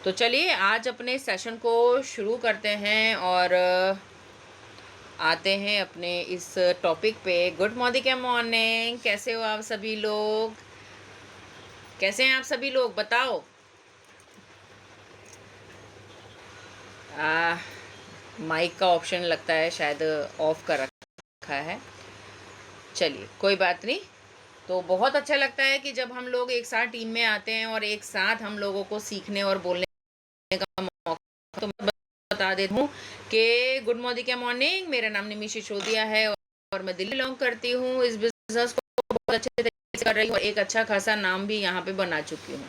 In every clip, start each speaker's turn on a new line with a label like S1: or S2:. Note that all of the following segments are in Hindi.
S1: तो चलिए आज अपने सेशन को शुरू करते हैं और आते हैं अपने इस टॉपिक पे। गुड मॉर्निंग के मॉर्निंग, कैसे हो आप सभी लोग? कैसे हैं आप सभी लोग बताओ। माइक का ऑप्शन लगता है शायद ऑफ कर रखा है। चलिए कोई बात नहीं। तो बहुत अच्छा लगता है कि जब हम लोग एक साथ टीम में आते हैं और एक साथ हम लोगों को सीखने और बोलने का मौका। तो मैं बता देती हूँ कि गुड मॉर्निंग क्या मॉर्निंग, मेरा नाम निमी सिसोदिया है और मैं दिल्ली बिलोंग करती हूँ। इस बिजनेस को बहुत अच्छे तरीके से कर रही हूँ और एक अच्छा खासा नाम भी यहाँ पे बना चुकी हूँ।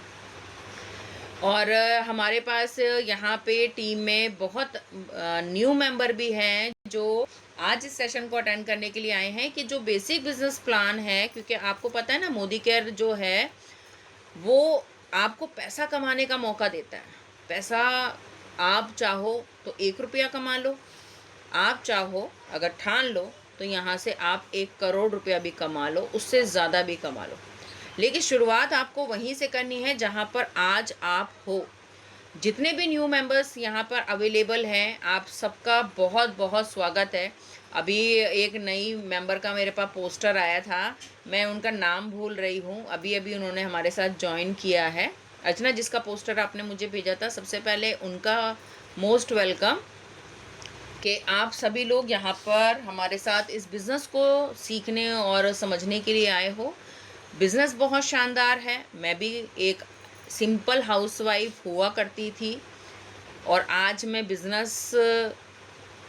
S1: और हमारे पास यहाँ पे टीम में बहुत न्यू मेंबर भी हैं जो आज इस सेशन को अटेंड करने के लिए आए हैं कि जो बेसिक बिजनेस प्लान है, क्योंकि आपको पता है ना मोदी केयर जो है वो आपको पैसा कमाने का मौका देता है। पैसा आप चाहो तो 1 रुपया कमा लो, आप चाहो अगर ठान लो तो यहाँ से आप 1 करोड़ रुपया भी कमा लो, उससे ज़्यादा भी कमा लो। लेकिन शुरुआत आपको वहीं से करनी है जहाँ पर आज आप हो। जितने भी न्यू मेंबर्स यहाँ पर अवेलेबल हैं, आप सबका बहुत बहुत स्वागत है। अभी एक नई मेंबर का मेरे पास पोस्टर आया था, मैं उनका नाम भूल रही हूँ। अभी अभी उन्होंने हमारे साथ ज्वाइन किया है। अर्चना, जिसका पोस्टर आपने मुझे भेजा था, सबसे पहले उनका मोस्ट वेलकम कि आप सभी लोग यहाँ पर हमारे साथ इस बिज़नेस को सीखने और समझने के लिए आए हो। बिज़नेस बहुत शानदार है। मैं भी एक सिंपल हाउसवाइफ हुआ करती थी और आज मैं बिज़नेस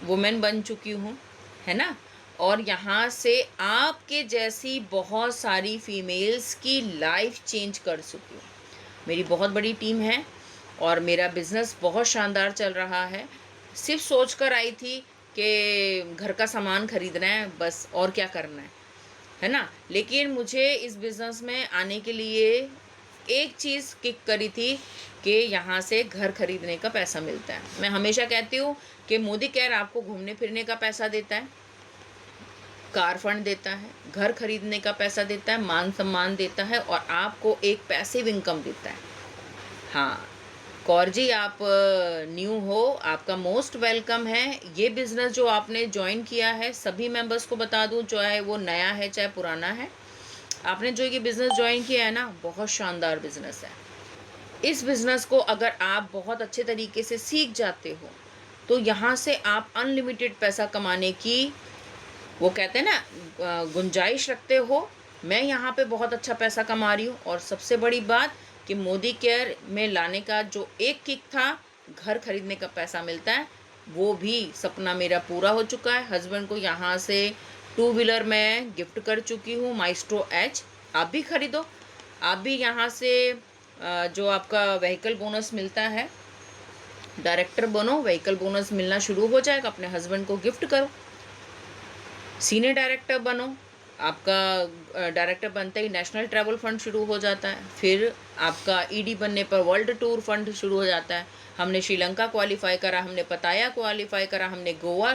S1: वुमेन बन चुकी हूँ, है ना। और यहाँ से आपके जैसी बहुत सारी फीमेल्स की लाइफ चेंज कर चुकी हूँ। मेरी बहुत बड़ी टीम है और मेरा बिज़नेस बहुत शानदार चल रहा है। सिर्फ सोच कर आई थी कि घर का सामान खरीदना है बस, और क्या करना है ना। लेकिन मुझे इस बिज़नेस में आने के लिए एक चीज़ किक करी थी कि यहाँ से घर खरीदने का पैसा मिलता है। मैं हमेशा कहती हूँ कि मोदी केयर आपको घूमने फिरने का पैसा देता है, कार फंड देता है, घर खरीदने का पैसा देता है, मान सम्मान देता है और आपको एक पैसिव इनकम देता है। हाँ कौर जी, आप न्यू हो, आपका मोस्ट वेलकम है। ये बिज़नेस जो आपने ज्वाइन किया है, सभी मेंबर्स को बता दूं, चाहे वो नया है चाहे पुराना है, आपने जो ये बिज़नेस ज्वाइन किया है ना, बहुत शानदार बिज़नेस है। इस बिज़नेस को अगर आप बहुत अच्छे तरीके से सीख जाते हो तो यहाँ से आप अनलिमिटेड पैसा कमाने की, वो कहते हैं ना, गुंजाइश रखते हो। मैं यहाँ पे बहुत अच्छा पैसा कमा रही हूँ और सबसे बड़ी बात कि मोदी केयर में लाने का जो एक किक था, घर खरीदने का पैसा मिलता है, वो भी सपना मेरा पूरा हो चुका है। हस्बैंड को यहाँ से 2 व्हीलर मैं गिफ्ट कर चुकी हूँ, माइस्ट्रो एच। आप भी खरीदो, आप भी यहाँ से जो आपका व्हीकल बोनस मिलता है, डायरेक्टर बनो, व्हीकल बोनस मिलना शुरू हो जाएगा, अपने हस्बैंड को गिफ्ट करो। सीनियर डायरेक्टर बनो, आपका डायरेक्टर बनते ही नेशनल ट्रैवल फंड शुरू हो जाता है। फिर आपका ईडी बनने पर वर्ल्ड टूर फंड शुरू हो जाता है। हमने श्रीलंका क्वालिफाई करा, हमने पताया क्वालिफाई करा, हमने गोवा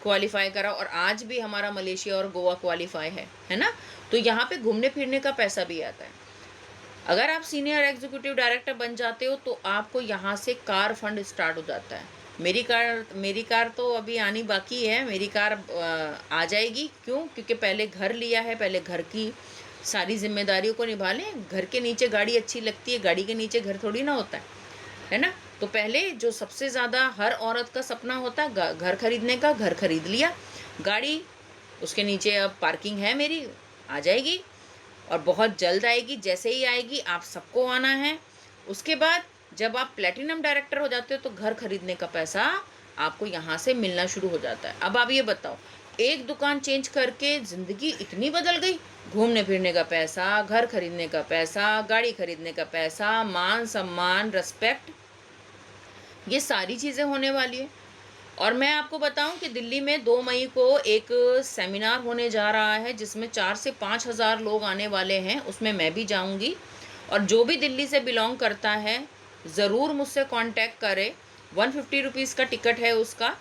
S1: क्वालिफाई करा और आज भी हमारा मलेशिया और गोवा क्वालिफाई है ना। तो यहाँ पे घूमने फिरने का पैसा भी आता है। अगर आप सीनियर एग्जीक्यूटिव डायरेक्टर बन जाते हो तो आपको यहाँ से कार फंड स्टार्ट हो जाता है। मेरी कार तो अभी आनी बाकी है। मेरी कार आ जाएगी। क्यों? क्योंकि पहले घर लिया है, पहले घर की सारी जिम्मेदारियों को निभा लें। घर के नीचे गाड़ी अच्छी लगती है, गाड़ी के नीचे घर थोड़ी ना होता है ना। तो पहले जो सबसे ज़्यादा हर औरत का सपना होता है घर खरीदने का, घर खरीद लिया, गाड़ी उसके नीचे अब पार्किंग है मेरी, आ जाएगी और बहुत जल्द आएगी। जैसे ही आएगी आप सबको आना है। उसके बाद जब आप प्लेटिनम डायरेक्टर हो जाते हो तो घर खरीदने का पैसा आपको यहाँ से मिलना शुरू हो जाता है। अब आप ये बताओ, एक दुकान चेंज करके ज़िंदगी इतनी बदल गई। घूमने फिरने का पैसा, घर खरीदने का पैसा, गाड़ी खरीदने का पैसा, मान सम्मान, रिस्पेक्ट, ये सारी चीज़ें होने वाली है। और मैं आपको बताऊं कि दिल्ली में 2 मई को एक सेमिनार होने जा रहा है जिसमें 4 से 5 हज़ार लोग आने वाले हैं। उसमें मैं भी जाऊंगी और जो भी दिल्ली से बिलोंग करता है ज़रूर मुझसे कांटेक्ट करे। 150 रुपीज़ का टिकट है उसका,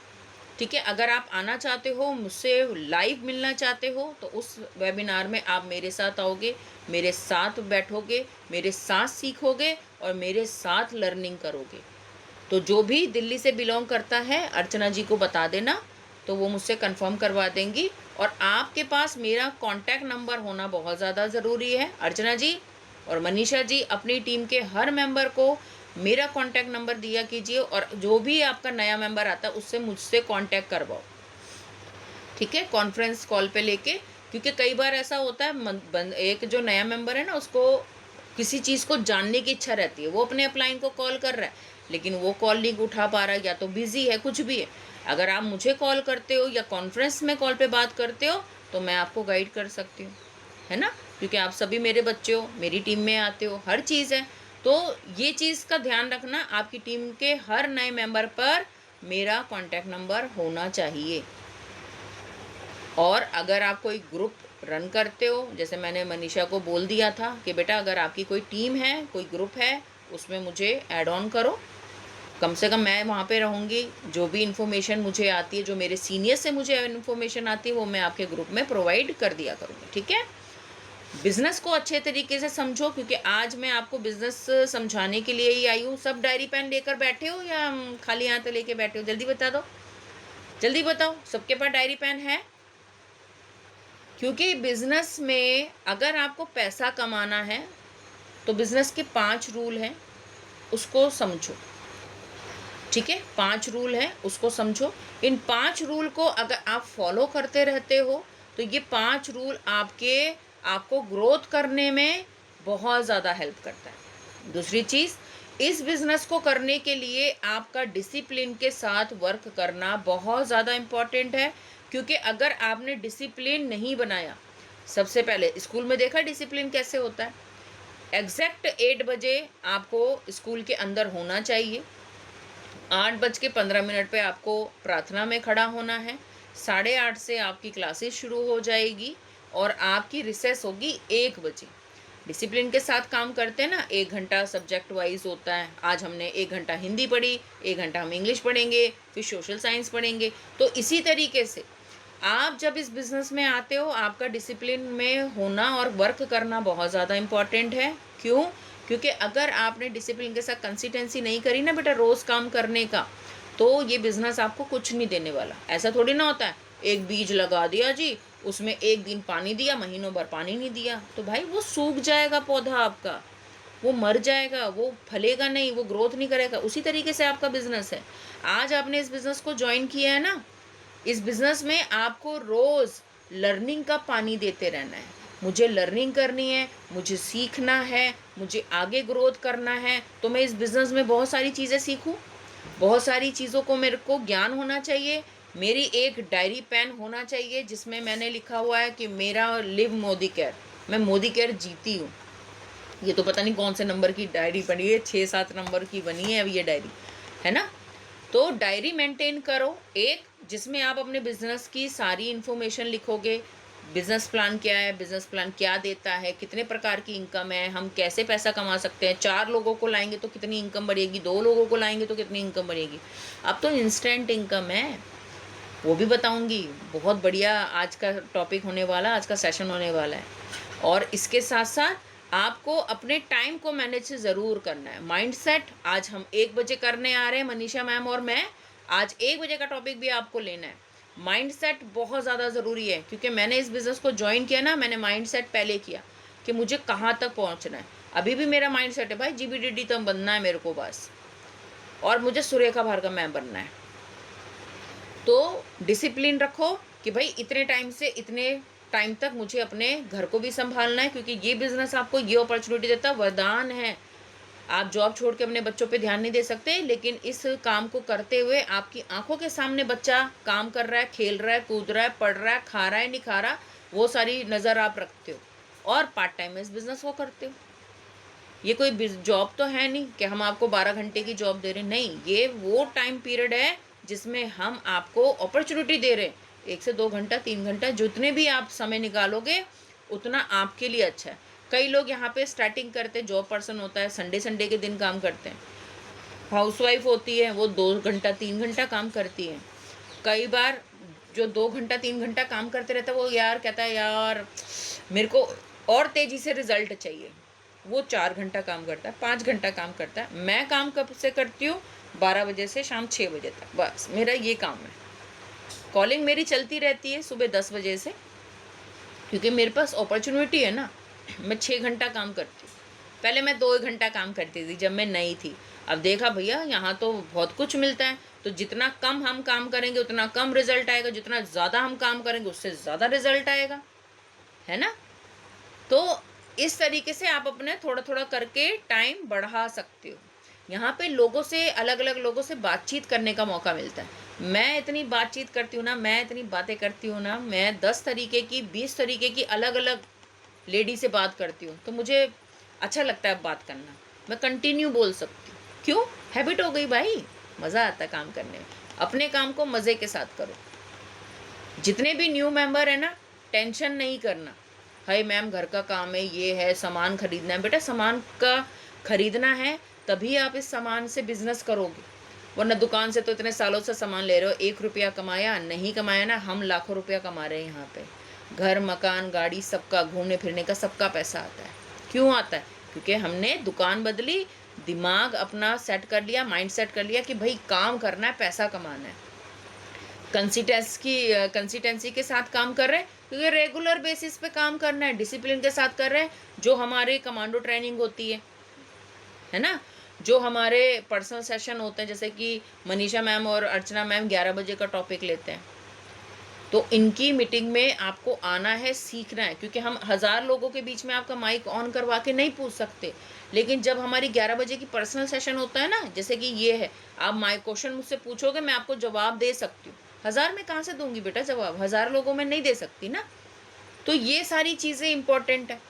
S1: ठीक है। अगर आप आना चाहते हो, मुझसे लाइव मिलना चाहते हो, तो उस वेबिनार में आप मेरे साथ आओगे, मेरे साथ बैठोगे, मेरे साथ सीखोगे और मेरे साथ लर्निंग करोगे। तो जो भी दिल्ली से बिलोंग करता है अर्चना जी को बता देना, तो वो मुझसे कंफर्म करवा देंगी। और आपके पास मेरा कॉन्टैक्ट नंबर होना बहुत ज़्यादा ज़रूरी है। अर्चना जी और मनीषा जी अपनी टीम के हर मेंबर को मेरा कॉन्टैक्ट नंबर दिया कीजिए, और जो भी आपका नया मेंबर आता है उससे मुझसे कॉन्टैक्ट करवाओ, ठीक है, कॉन्फ्रेंस कॉल पे लेके। क्योंकि कई बार ऐसा होता है एक जो नया मेंबर है ना, उसको किसी चीज़ को जानने की इच्छा रहती है, वो अपने अपलाइन को कॉल कर रहा है लेकिन वो कॉल नहीं उठा पा रहा है, या तो बिजी है, कुछ भी है। अगर आप मुझे कॉल करते हो या कॉन्फ्रेंस में कॉल पे बात करते हो तो मैं आपको गाइड कर सकती हूँ, है ना, क्योंकि आप सभी मेरे बच्चे हो, मेरी टीम में आते हो, हर चीज़ है। तो ये चीज़ का ध्यान रखना, आपकी टीम के हर नए मेंबर पर मेरा कॉन्टैक्ट नंबर होना चाहिए। और अगर आप कोई ग्रुप रन करते हो, जैसे मैंने मनीषा को बोल दिया था कि बेटा अगर आपकी कोई टीम है, कोई ग्रुप है, उसमें मुझे ऐड ऑन करो, कम से कम मैं वहाँ पे रहूँगी। जो भी इन्फॉर्मेशन मुझे आती है, जो मेरे सीनियर से मुझे इन्फॉर्मेशन आती है, वो मैं आपके ग्रुप में प्रोवाइड कर दिया करूँगी, ठीक है। बिज़नेस को अच्छे तरीके से समझो, क्योंकि आज मैं आपको बिज़नेस समझाने के लिए ही आई हूँ। सब डायरी पेन लेकर बैठे हो या खाली हाथ लेके बैठे हो? जल्दी बता दो, जल्दी बताओ, सबके पास डायरी पेन है? क्योंकि बिज़नेस में अगर आपको पैसा कमाना है तो बिज़नेस के 5 रूल हैं, उसको समझो, ठीक है। 5 रूल हैं, उसको समझो। इन 5 रूल को अगर आप फॉलो करते रहते हो तो ये 5 रूल आपको ग्रोथ करने में बहुत ज़्यादा हेल्प करता है। दूसरी चीज़, इस बिज़नेस को करने के लिए आपका डिसिप्लिन के साथ वर्क करना बहुत ज़्यादा इम्पॉर्टेंट है। क्योंकि अगर आपने डिसिप्लिन नहीं बनाया, सबसे पहले स्कूल में देखा डिसिप्लिन कैसे होता है, एग्जैक्ट 8 बजे आपको स्कूल के अंदर होना चाहिए, 8:15 पे आपको प्रार्थना में खड़ा होना है, 8:30 से आपकी क्लासेस शुरू हो जाएगी और आपकी रिसेस होगी 1 बजे। डिसिप्लिन के साथ काम करते हैं ना, 1 घंटा सब्जेक्ट वाइज होता है। आज हमने 1 घंटा हिंदी पढ़ी, 1 घंटा हम इंग्लिश पढ़ेंगे, फिर सोशल साइंस पढ़ेंगे। तो इसी तरीके से आप जब इस बिज़नेस में आते हो, आपका डिसिप्लिन में होना और वर्क करना बहुत ज़्यादा इम्पॉर्टेंट है। क्यों? क्योंकि अगर आपने डिसिप्लिन के साथ कंसिस्टेंसी नहीं करी ना बेटा रोज़ काम करने का, तो ये बिज़नेस आपको कुछ नहीं देने वाला। ऐसा थोड़ी ना होता है, एक बीज लगा दिया जी, उसमें 1 दिन पानी दिया, महीनों भर पानी नहीं दिया, तो भाई वो सूख जाएगा पौधा आपका, वो मर जाएगा, वो फलेगा नहीं, वो ग्रोथ नहीं करेगा। उसी तरीके से आपका बिज़नेस है। आज आपने इस बिज़नेस को ज्वाइन किया है ना, इस बिज़नेस में आपको रोज़ लर्निंग का पानी देते रहना है। मुझे लर्निंग करनी है, मुझे सीखना है, मुझे आगे ग्रोथ करना है, तो मैं इस बिज़नेस में बहुत सारी चीज़ें सीखूं, बहुत सारी चीज़ों को मेरे को ज्ञान होना चाहिए। मेरी एक डायरी पेन होना चाहिए जिसमें मैंने लिखा हुआ है कि मेरा लिव मोदी केयर, मैं मोदी केयर जीती हूँ। ये तो पता नहीं कौन से नंबर की डायरी बनी है, 6-7 नंबर की बनी है अब ये डायरी, है ना। तो डायरी मेंटेन करो एक, जिसमें आप अपने बिजनेस की सारी इन्फॉर्मेशन लिखोगे। बिजनेस प्लान क्या है, बिजनेस प्लान क्या देता है, कितने प्रकार की इनकम है, हम कैसे पैसा कमा सकते हैं, 4 लोगों को लाएंगे तो कितनी इनकम बढ़ेगी, 2 लोगों को लाएंगे तो कितनी इनकम बढ़ेगी। अब तो इंस्टेंट इनकम है, वो भी बताऊंगी। बहुत बढ़िया आज का टॉपिक होने वाला, आज का सेशन होने वाला है। और इसके साथ साथ आपको अपने टाइम को मैनेज ज़रूर करना है। माइंडसेट आज हम 1 बजे करने आ रहे हैं, मनीषा मैम और मैं। आज 1 बजे का टॉपिक भी आपको लेना है। माइंडसेट बहुत ज़्यादा ज़रूरी है, क्योंकि मैंने इस बिज़नेस को ज्वाइन किया ना, मैंने माइंडसेट पहले किया कि मुझे कहाँ तक पहुँचना है। अभी भी मेरा माइंडसेट है भाई, GBDD तो बनना है मेरे को बस, और मुझे सुरेखा भार्गव मैम बनना है। तो डिसिप्लिन रखो कि भाई इतने टाइम से इतने टाइम तक मुझे अपने घर को भी संभालना है, क्योंकि ये बिज़नेस आपको ये अपॉर्चुनिटी देता है, वरदान है। आप जॉब छोड़ के अपने बच्चों पे ध्यान नहीं दे सकते, लेकिन इस काम को करते हुए आपकी आंखों के सामने बच्चा काम कर रहा है, खेल रहा है, कूद रहा है, पढ़ रहा है, खा रहा है, नहीं खा रहा, वो सारी नज़र आप रखते हो और पार्ट टाइम में इस बिज़नेस को करते हो। ये कोई जॉब तो है नहीं कि हम आपको 12 घंटे की जॉब दे रहे हैं, नहीं, ये वो टाइम पीरियड है जिसमें हम आपको अपॉर्चुनिटी दे रहे हैं। 1 से 2 घंटा, 3 घंटा, जितने भी आप समय निकालोगे उतना आपके लिए अच्छा है। कई लोग यहाँ पे स्टार्टिंग करते हैं, जॉब पर्सन होता है, संडे के दिन काम करते हैं, हाउसवाइफ होती है, वो 2 घंटा 3 घंटा काम करती है। कई बार जो 2 घंटा 3 घंटा काम करते रहता है, वो यार कहता है यार मेरे को और तेज़ी से रिजल्ट चाहिए, वो 4 घंटा काम करता है, 5 घंटा काम करता है। मैं काम कब से करती हूँ? 12 बजे से शाम 6 बजे तक, बस मेरा ये काम है। कॉलिंग मेरी चलती रहती है सुबह 10 बजे से, क्योंकि मेरे पास अपॉर्चुनिटी है ना। मैं 6 घंटा काम करती हूँ। पहले मैं 2 घंटा काम करती थी जब मैं नई थी। अब देखा भैया यहाँ तो बहुत कुछ मिलता है, तो जितना कम हम काम करेंगे उतना कम रिजल्ट आएगा, जितना ज़्यादा हम काम करेंगे उससे ज़्यादा रिजल्ट आएगा, है ना। तो इस तरीके से आप अपने थोड़ा थोड़ा करके टाइम बढ़ा सकते हो। यहाँ पे लोगों से, अलग अलग लोगों से बातचीत करने का मौका मिलता है। मैं इतनी बातचीत करती हूँ ना, मैं इतनी बातें करती हूँ ना, मैं 10 तरीके की, 20 तरीके की अलग अलग लेडी से बात करती हूँ, तो मुझे अच्छा लगता है बात करना। मैं कंटिन्यू बोल सकती हूँ। क्यों? हैबिट हो गई भाई। मज़ा आता है काम करने में। अपने काम को मज़े के साथ करो। जितने भी न्यू मेंबर है ना, टेंशन नहीं करना, हाय मैम घर का काम है, ये है, सामान खरीदना है। बेटा सामान का खरीदना है तभी आप इस सामान से बिजनेस करोगे, वरना दुकान से तो इतने सालों से सामान ले रहे हो, 1 रुपया कमाया नहीं कमाया ना, हम लाखों रुपया कमा रहे हैं यहाँ पे। घर मकान गाड़ी सबका, घूमने फिरने का सबका पैसा आता है। क्यों आता है? क्योंकि हमने दुकान बदली, दिमाग अपना सेट कर लिया, माइंड सेट कर लिया कि भाई काम करना है, पैसा कमाना है। कंसिस्टेंसी के साथ काम कर रहे हैं, क्योंकि रेगुलर बेसिस पे काम करना है, डिसिप्लिन के साथ कर रहे हैं। जो हमारे कमांडो ट्रेनिंग होती है ना, जो हमारे पर्सनल सेशन होते हैं, जैसे कि मनीषा मैम और अर्चना मैम 11 बजे का टॉपिक लेते हैं, तो इनकी मीटिंग में आपको आना है, सीखना है। क्योंकि हम 1000 लोगों के बीच में आपका माइक ऑन करवा के नहीं पूछ सकते, लेकिन जब हमारी 11 बजे की पर्सनल सेशन होता है ना, जैसे कि ये है, आप माई क्वेश्चन मुझसे पूछोगे, मैं आपको जवाब दे सकती हूँ। 1000 में कहाँ से दूंगी बेटा जवाब? 1000 लोगों में नहीं दे सकती ना। तो ये सारी चीज़ें इंपॉर्टेंट है।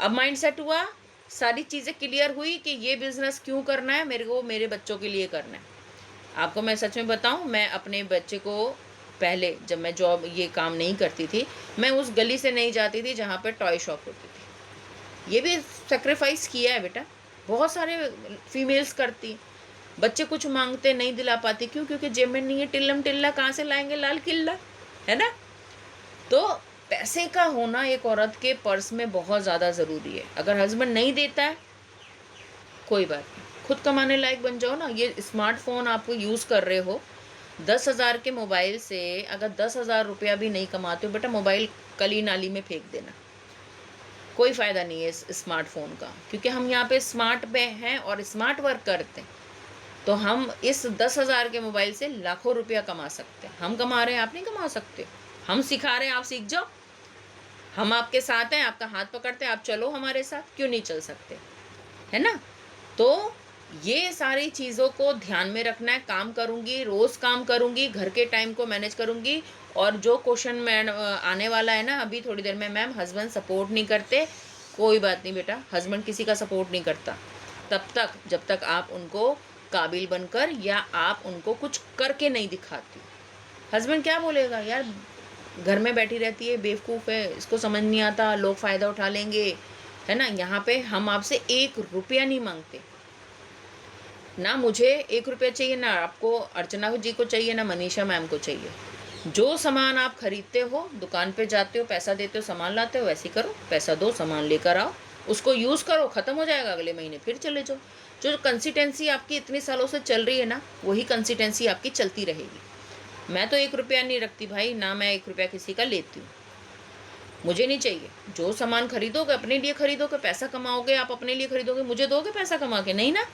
S1: अब माइंड सेट हुआ, सारी चीज़ें क्लियर हुई कि ये बिजनेस क्यों करना है, मेरे को मेरे बच्चों के लिए करना है। आपको मैं सच में बताऊं, मैं अपने बच्चे को पहले, जब मैं जॉब ये काम नहीं करती थी, मैं उस गली से नहीं जाती थी जहाँ पे टॉय शॉप होती थी। ये भी सेक्रीफाइस किया है बेटा, बहुत सारे फीमेल्स करती। बच्चे कुछ मांगते नहीं दिला पाती, क्यों? क्योंकि जेब में नहीं है, टिल्लम टिल्ला कहाँ से लाएंगे लाल किल्ला, है ना। तो पैसे का होना एक औरत के पर्स में बहुत ज़्यादा ज़रूरी है। अगर हस्बैंड नहीं देता है, कोई बात नहीं, खुद कमाने लायक बन जाओ ना। ये स्मार्टफोन आप यूज़ कर रहे हो, 10,000 के मोबाइल से अगर 10,000 रुपया भी नहीं कमाते हो, बेटा मोबाइल कली नाली में फेंक देना। कोई फ़ायदा नहीं है इस स्मार्टफोन का, क्योंकि हम यहाँ पे स्मार्ट पे हैं और स्मार्ट वर्क करते हैं। तो हम इस 10,000 के मोबाइल से लाखों रुपया कमा सकते हैं। हम कमा रहे हैं, आप नहीं कमा सकते। हम सिखा रहे हैं, आप सीख जाओ। हम आपके साथ हैं, आपका हाथ पकड़ते हैं, आप चलो हमारे साथ, क्यों नहीं चल सकते, है ना। तो ये सारी चीज़ों को ध्यान में रखना है। काम करूँगी, रोज़ काम करूँगी, घर के टाइम को मैनेज करूँगी। और जो क्वेश्चन मैं आने वाला है ना अभी थोड़ी देर में, मैम हस्बैंड सपोर्ट नहीं करते, कोई बात नहीं बेटा, हस्बैंड किसी का सपोर्ट नहीं करता तब तक जब तक आप उनको काबिल बनकर या आप उनको कुछ करके नहीं दिखाती। हस्बैंड क्या बोलेगा, यार घर में बैठी रहती है, बेवकूफ़ है, इसको समझ नहीं आता, लोग फ़ायदा उठा लेंगे, है ना। यहाँ पे हम आपसे 1 रुपया नहीं मांगते, ना मुझे 1 रुपया चाहिए, ना आपको अर्चना जी को चाहिए, ना मनीषा मैम को चाहिए। जो सामान आप खरीदते हो, दुकान पे जाते हो, पैसा देते हो, सामान लाते हो, वैसे ही करो। पैसा दो, सामान लेकर आओ, उसको यूज़ करो, ख़त्म हो जाएगा, अगले महीने फिर चले जाओ। जो कंसिस्टेंसी आपकी इतने सालों से चल रही है ना, वही कंसिस्टेंसी आपकी चलती रहेगी। मैं तो 1 रुपया नहीं रखती भाई, ना मैं 1 रुपया किसी का लेती हूँ, मुझे नहीं चाहिए। जो सामान खरीदोगे अपने लिए खरीदोगे, पैसा कमाओगे, आप अपने लिए खरीदोगे, मुझे दोगे पैसा कमा के? नहीं ना।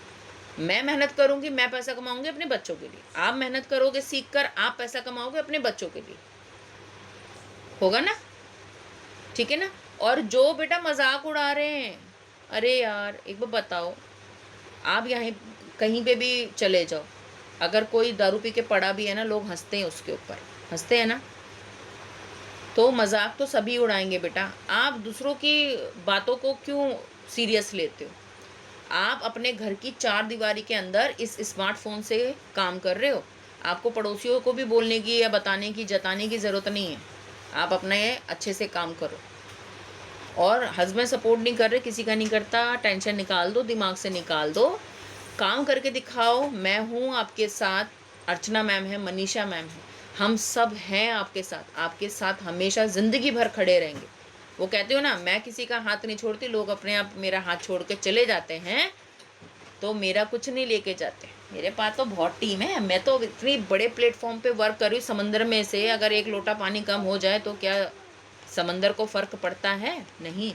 S1: मैं मेहनत करूंगी, मैं पैसा कमाऊंगी अपने बच्चों के लिए। आप मेहनत करोगे, सीख कर आप पैसा कमाओगे अपने बच्चों के लिए, होगा ना, ठीक है ना। और जो बेटा मजाक उड़ा रहे हैं, अरे यार एक बार बताओ, आप यहाँ कहीं पे भी चले जाओ, अगर कोई दारू पी के पड़ा भी है ना, लोग हंसते हैं उसके ऊपर, हंसते हैं ना। तो मजाक तो सभी उड़ाएंगे बेटा, आप दूसरों की बातों को क्यों सीरियस लेते हो? आप अपने घर की 4 दीवारी के अंदर इस स्मार्टफोन से काम कर रहे हो। आपको पड़ोसियों को भी बोलने की या बताने की, जताने की ज़रूरत नहीं है। आप अपने अच्छे से काम करो। और हस्बैंड सपोर्ट नहीं कर रहे, किसी का नहीं करता, टेंशन निकाल दो, दिमाग से निकाल दो, काम करके दिखाओ। मैं हूँ आपके साथ, अर्चना मैम है, मनीषा मैम है, हम सब हैं आपके साथ हमेशा ज़िंदगी भर खड़े रहेंगे। वो कहते हो ना, मैं किसी का हाथ नहीं छोड़ती, लोग अपने आप मेरा हाथ छोड़ के चले जाते हैं, तो मेरा कुछ नहीं लेके जाते। मेरे पास तो बहुत टीम है, मैं तो इतनी बड़े प्लेटफॉर्म पे वर्क कर रही हूँ। समंदर में से अगर एक लोटा पानी कम हो जाए तो क्या समंदर को फ़र्क पड़ता है? नहीं।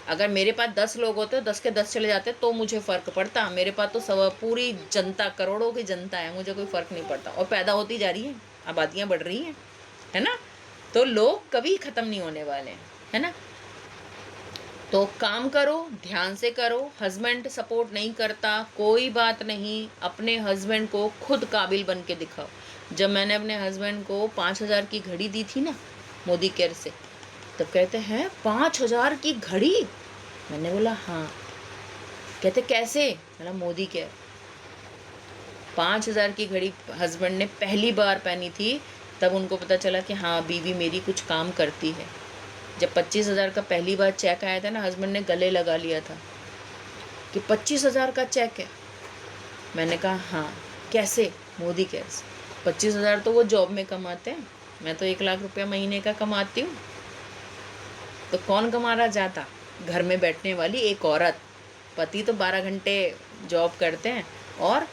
S1: अगर मेरे पास 10 लोग होते, 10 के 10 चले जाते तो मुझे फ़र्क पड़ता। मेरे पास तो सब पूरी जनता, करोड़ों की जनता है, मुझे कोई फ़र्क नहीं पड़ता। और पैदा होती जा रही है, आबादियाँ बढ़ रही हैं, है ना? तो लोग कभी ख़त्म नहीं होने वाले हैं, है ना? तो काम करो, ध्यान से करो। हस्बैंड सपोर्ट नहीं करता, कोई बात नहीं, अपने हस्बैंड को खुद काबिल बन के दिखाओ। जब मैंने अपने हस्बैंड को 5,000 की घड़ी दी थी ना मोदी केयर से, तब कहते हैं 5,000 की घड़ी? मैंने बोला हाँ। कहते कैसे? मैंने मोदी केयर। 5,000 की घड़ी हस्बैंड ने पहली बार पहनी थी, तब उनको पता चला कि हाँ बीवी मेरी कुछ काम करती है। जब 25,000 का पहली बार चेक आया था ना, हस्बैंड ने गले लगा लिया था कि 25,000 का चेक है। मैंने कहा हाँ। कैसे? मोदी केयर से। 25,000 तो वो जॉब में कमाते हैं, मैं तो 1 लाख रुपया महीने का कमाती हूँ। तो कौन कमा रहा ज़्यादा? घर में बैठने वाली एक औरत। पति तो 12 घंटे जॉब करते हैं और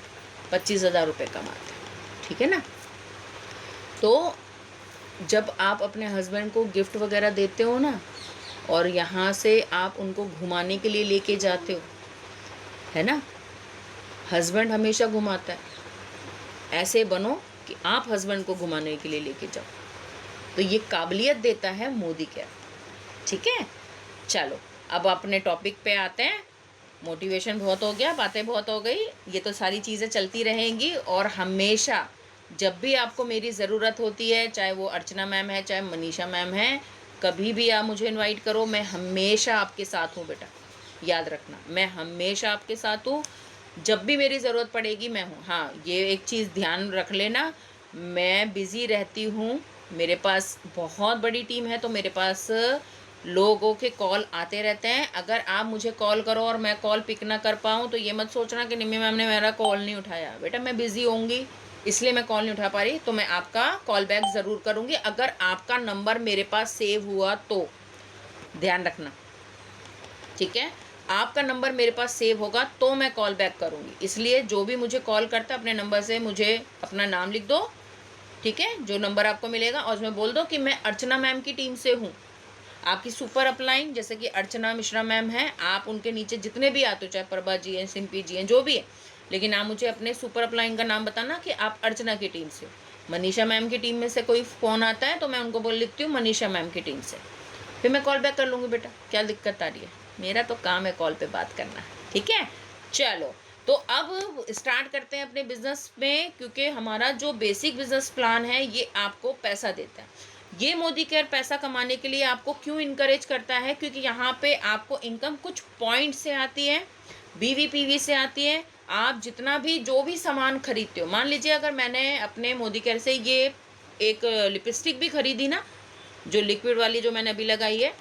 S1: 25,000 रुपये कमाते हैं, ठीक है ना? तो जब आप अपने हस्बैंड को गिफ्ट वगैरह देते हो ना, और यहाँ से आप उनको घुमाने के लिए लेके जाते हो, है ना? हस्बैंड हमेशा घुमाता है। ऐसे बनो कि आप हस्बैंड को घुमाने के लिए लेके जाओ। तो ये काबिलियत देता है मोदी केयर, ठीक है? चलो अब अपने टॉपिक पे आते हैं। मोटिवेशन बहुत हो गया, बातें बहुत हो गई, ये तो सारी चीज़ें चलती रहेंगी। और हमेशा जब भी आपको मेरी ज़रूरत होती है, चाहे वो अर्चना मैम है, चाहे मनीषा मैम है, कभी भी आप मुझे इनवाइट करो, मैं हमेशा आपके साथ हूँ बेटा। याद रखना, मैं हमेशा आपके साथ हूँ। जब भी मेरी ज़रूरत पड़ेगी मैं हूँ। हाँ, ये एक चीज़ ध्यान रख लेना, मैं बिज़ी रहती हूँ, मेरे पास बहुत बड़ी टीम है, तो मेरे पास लोगों के कॉल आते रहते हैं। अगर आप मुझे कॉल करो और मैं कॉल पिक ना कर पाऊँ तो ये मत सोचना कि निम्मी मैम ने मेरा कॉल नहीं उठाया। बेटा मैं बिज़ी होंगी, इसलिए मैं कॉल नहीं उठा पा रही, तो मैं आपका कॉल बैक ज़रूर करूँगी अगर आपका नंबर मेरे पास सेव हुआ तो। ध्यान रखना, ठीक है? आपका नंबर मेरे पास सेव होगा तो मैं कॉल बैक करूँगी। इसलिए जो भी मुझे कॉल करता है अपने नंबर से मुझे अपना नाम लिख दो, ठीक है? जो नंबर आपको मिलेगा और उसमें बोल दो कि मैं अर्चना मैम की टीम से हूँ। आपकी सुपर अपलाइन जैसे कि अर्चना मिश्रा मैम हैं, आप उनके नीचे जितने भी आते हो, चाहे प्रभा जी हैं, सिंपी जी हैं, जो भी है, लेकिन आप मुझे अपने सुपर अपलाइन का नाम बताना कि आप अर्चना की टीम से। मनीषा मैम की टीम में से कोई फ़ोन आता है तो मैं उनको बोल लिखती हूँ मनीषा मैम की टीम से, फिर मैं कॉल बैक कर लूँगी। बेटा क्या दिक्कत आ रही है? मेरा तो काम है कॉल पे बात करना, ठीक है? चलो तो अब स्टार्ट करते हैं अपने बिजनेस में, क्योंकि हमारा जो बेसिक बिजनेस प्लान है ये आपको पैसा देता है। ये मोदी केयर पैसा कमाने के लिए आपको क्यों इनकरेज करता है? क्योंकि यहाँ पे आपको इनकम कुछ पॉइंट से आती है, बीवीपीवी से आती है। आप जितना भी जो भी सामान खरीदते हो, मान लीजिए अगर मैंने अपने मोदी केयर से ये एक लिपस्टिक भी खरीदी ना, जो लिक्विड वाली जो मैंने अभी लगाई है,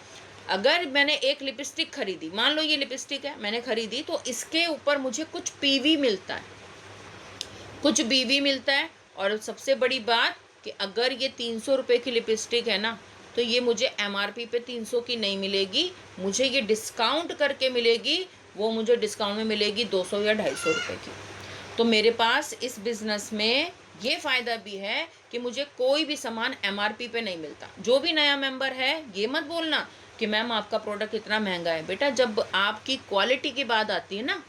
S1: अगर मैंने एक लिपस्टिक खरीदी, मान लो ये लिपस्टिक है मैंने खरीदी, तो इसके ऊपर मुझे कुछ पीवी मिलता है, कुछ बीवी मिलता है। और सबसे बड़ी बात कि अगर ये 300 रुपये की लिपस्टिक है ना, तो ये मुझे एमआरपी पे 300 की नहीं मिलेगी, मुझे ये डिस्काउंट करके मिलेगी। वो मुझे डिस्काउंट में मिलेगी 200 या 250 रुपये की। तो मेरे पास इस बिज़नेस में ये फ़ायदा भी है कि मुझे कोई भी सामान एमआरपी पे नहीं मिलता। जो भी नया मेंबर है ये मत बोलना कि मैम आपका प्रोडक्ट इतना महंगा है। बेटा जब आपकी क्वालिटी की बात आती है ना,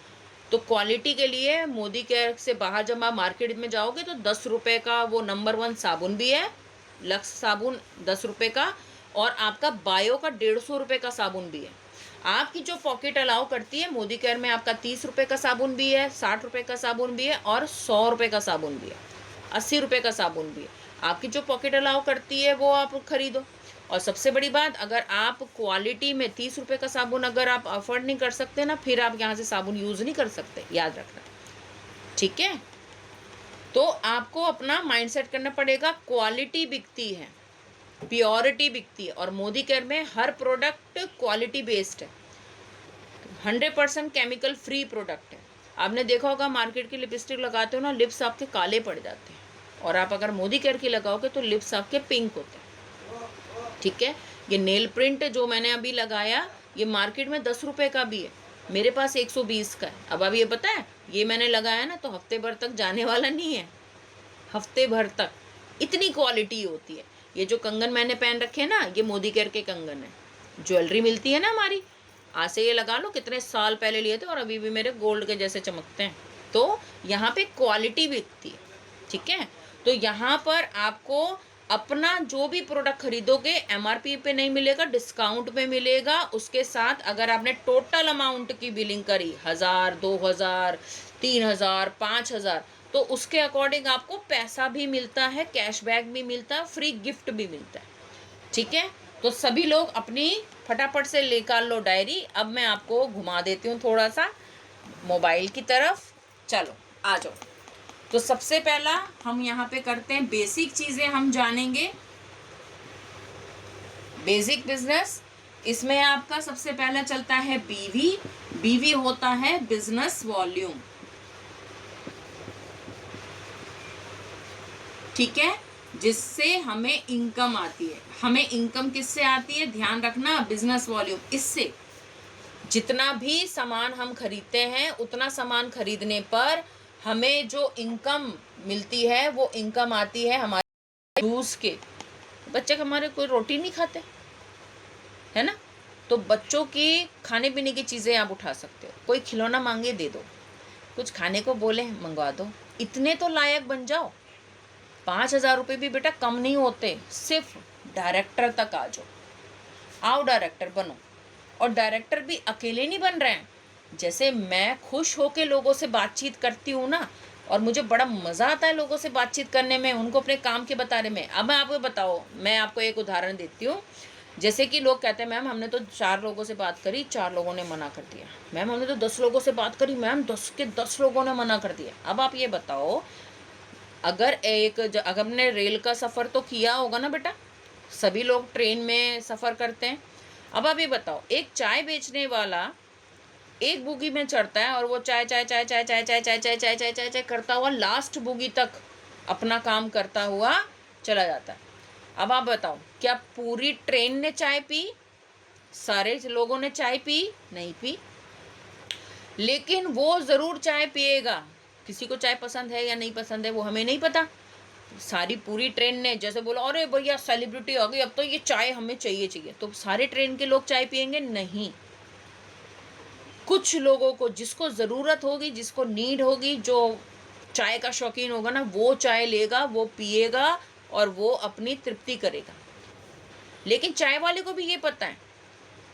S1: तो क्वालिटी के लिए मोदी केयर से बाहर जब आप मार्केट में जाओगे तो 10 रुपये का वो नंबर 1 साबुन भी है, लक्स साबुन 10 रुपये का, और आपका बायो का 150 रुपये का साबुन भी है। आपकी जो पॉकेट अलाउ करती है, मोदी केयर में आपका 30 रुपये का साबुन भी है, 60 रुपये का साबुन भी है और 100 रुपये का साबुन भी है, 80 रुपये का साबुन भी है। आपकी जो पॉकेट अलाउ करती है वो आप खरीदो। और सबसे बड़ी बात, अगर आप क्वालिटी में 30 रुपये का साबुन अगर आप अफोर्ड नहीं कर सकते ना, फिर आप यहाँ से साबुन यूज़ नहीं कर सकते, याद रखना, ठीक है? तो आपको अपना माइंडसेट करना पड़ेगा, क्वालिटी बिकती है, प्योरिटी बिकती है, और मोदी केयर में हर प्रोडक्ट क्वालिटी बेस्ड है, 100% केमिकल फ्री प्रोडक्ट है। आपने देखा होगा मार्केट की लिपस्टिक लगाते हो ना, लिप्स आपके काले पड़ जाते हैं, और आप अगर मोदी केयर की लगाओगे तो लिप्स आपके पिंक होते हैं। ठीक है। ये नेल प्रिंट जो मैंने अभी लगाया ये मार्केट में 10 रुपए का भी है, मेरे पास 120 का है। अब ये पता है ये मैंने लगाया ना तो हफ्ते भर तक जाने वाला नहीं है, हफ्ते भर तक, इतनी क्वालिटी होती है। ये जो कंगन मैंने पहन रखे हैं ना ये मोदी केयर के कंगन है, ज्वेलरी मिलती है ना हमारी, आज से ये लगा लो कितने साल पहले लिए थे और अभी भी मेरे गोल्ड के जैसे चमकते हैं। तो यहाँ पे क्वालिटी बिकती है, ठीक है। तो यहाँ पर आपको अपना जो भी प्रोडक्ट खरीदोगे एमआरपी पे नहीं मिलेगा, डिस्काउंट पे मिलेगा। उसके साथ अगर आपने टोटल अमाउंट की बिलिंग करी 1000, 2000, 3000, 5000 तो उसके अकॉर्डिंग आपको पैसा भी मिलता है, कैशबैक भी मिलता है, फ्री गिफ्ट भी मिलता है, ठीक है। तो सभी लोग अपनी फटाफट से निकाल लो डायरी। अब मैं आपको घुमा देती हूँ थोड़ा सा मोबाइल की तरफ, चलो आ जाओ। तो सबसे पहला हम यहाँ पे करते हैं बेसिक चीज़ें हम जानेंगे, बेसिक बिजनेस। इसमें आपका सबसे पहला चलता है बीवी। बीवी होता है बिजनेस वॉल्यूम, ठीक है, जिससे हमें इनकम आती है। हमें इनकम किससे आती है, ध्यान रखना, बिजनेस वॉल्यूम। इससे जितना भी सामान हम खरीदते हैं उतना सामान खरीदने पर हमें जो इनकम मिलती है वो इनकम आती है हमारे यूज के। बच्चे हमारे कोई रोटी नहीं खाते है ना, तो बच्चों की खाने पीने की चीज़ें आप उठा सकते हो। कोई खिलौना मांगे दे दो, कुछ खाने को बोले मंगवा दो, इतने तो लायक बन जाओ। 5000 रुपये भी बेटा कम नहीं होते, सिर्फ डायरेक्टर तक आ जाओ, आओ डायरेक्टर बनो। और डायरेक्टर भी अकेले नहीं बन रहे हैं, जैसे मैं खुश होके लोगों से बातचीत करती हूँ ना, और मुझे बड़ा मज़ा आता है लोगों से बातचीत करने में, उनको अपने काम के बताने में। अब मैं आपको बताओ, मैं आपको एक उदाहरण देती हूँ। जैसे कि लोग कहते हैं मैम हमने तो 4 लोगों से बात करी, 4 लोगों ने मना कर दिया। मैम हमने तो 10 लोगों से बात करी, मैम 10 के 10 लोगों ने मना कर दिया। अब आप ये बताओ, अगर हमने रेल का सफ़र तो किया होगा ना बेटा, सभी लोग ट्रेन में सफ़र करते हैं। अब आप ये बताओ, एक चाय बेचने वाला एक बोगी में चढ़ता है और वो चाय चाय चाय चाय चाय चाय चाय चाय चाय चाय चाय चाय करता हुआ लास्ट बोगी तक अपना काम करता हुआ चला जाता है। अब आप बताओ, क्या पूरी ट्रेन ने चाय पी, सारे लोगों ने चाय पी? नहीं पी, लेकिन वो ज़रूर चाय पिएगा। किसी को चाय पसंद है या नहीं पसंद है वो हमें नहीं पता। सारी पूरी ट्रेन ने जैसे बोला अरे भैया सेलिब्रिटी आ गई, अब तो ये चाय हमें चाहिए चाहिए, तो सारे ट्रेन के लोग चाय पियेंगे? नहीं, कुछ लोगों को जिसको ज़रूरत होगी, जिसको नीड होगी, जो चाय का शौकीन होगा ना, वो चाय लेगा, वो पिएगा और वो अपनी तृप्ति करेगा। लेकिन चाय वाले को भी ये पता है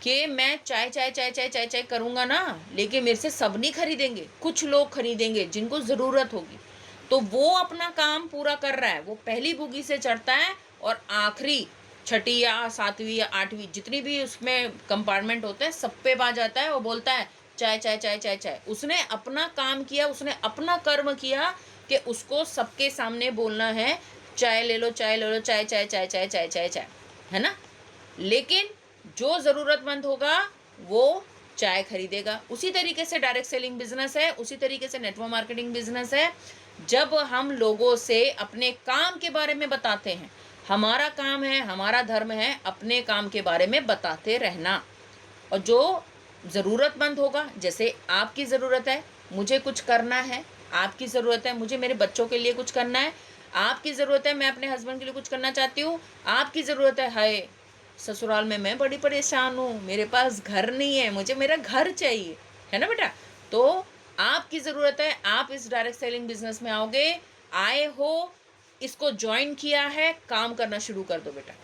S1: कि मैं चाय चाय चाय चाय चाय चाय करूँगा ना, लेकिन मेरे से सब नहीं खरीदेंगे, कुछ लोग खरीदेंगे जिनको ज़रूरत होगी। तो वो अपना काम पूरा कर रहा है, वो पहली बोगी से चढ़ता है और आखिरी 6ठी या 7वीं या 8वीं जितनी भी उसमें कंपार्टमेंट होते हैं सब पे आ जाता है। वो बोलता है चाय चाय चाय चाय चाय। उसने अपना काम किया, उसने अपना कर्म किया कि उसको सबके सामने बोलना है चाय ले लो, चाय ले लो, चाय चाय चाय चाय चाय चाय चाय, है ना। लेकिन जो ज़रूरतमंद होगा वो चाय खरीदेगा। उसी तरीके से डायरेक्ट सेलिंग बिजनेस है, उसी तरीके से नेटवर्क मार्केटिंग बिजनेस है। जब हम लोगों से अपने काम के बारे में बताते हैं, हमारा काम है, हमारा धर्म है अपने काम के बारे में बताते रहना। और जो ज़रूरतमंद होगा, जैसे आपकी ज़रूरत है मुझे कुछ करना है, आपकी ज़रूरत है मुझे मेरे बच्चों के लिए कुछ करना है, आपकी ज़रूरत है मैं अपने हस्बैंड के लिए कुछ करना चाहती हूँ, आपकी ज़रूरत है हाय ससुराल में मैं बड़ी परेशान हूँ, मेरे पास घर नहीं है, मुझे मेरा घर चाहिए, है ना बेटा। तो आपकी ज़रूरत है, आप इस डायरेक्ट सेलिंग बिजनेस में आओगे, आए हो, इसको ज्वाइन किया है, काम करना शुरू कर दो बेटा।